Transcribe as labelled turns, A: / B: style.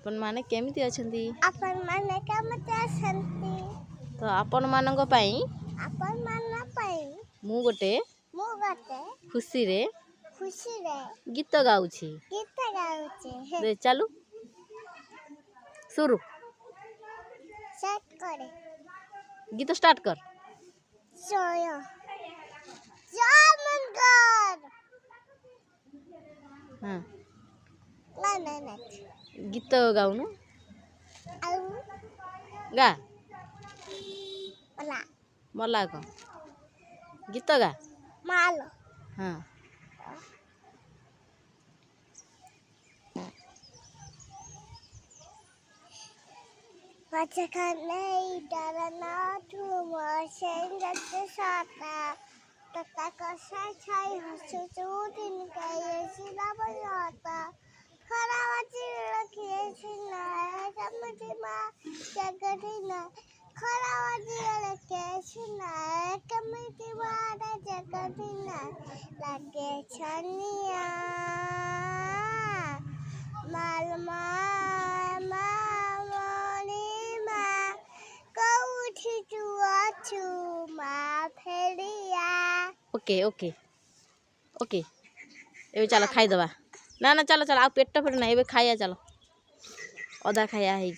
A: आपण माने केमिति अछंती
B: अपन माने केमिति अछंती
A: तो आपण मानक पई
B: अपन मानना पई
A: मु गोटे खुशी रे गीत गाउछि दे चालू शुरू
B: सेट करे
A: गीत स्टार्ट कर
B: सोयो जामनगर
A: हां
B: ना
A: गीत गाउनु
B: आउ
A: गा
B: मला
A: मला को गीत गा
B: मालो
A: हां
B: Wajahkannya darana cuma senjat sata tata kasai hasutin kaya sila berata karawati lagi sina sama cima jagadina karawati lagi sina kami cima ada jagadina lagi chania malma
A: okay okay okay एबे चलो खाई दबा ना ना चलो चलो आ पेट पेट ना एबे खाइया चलो अदा खाइया है।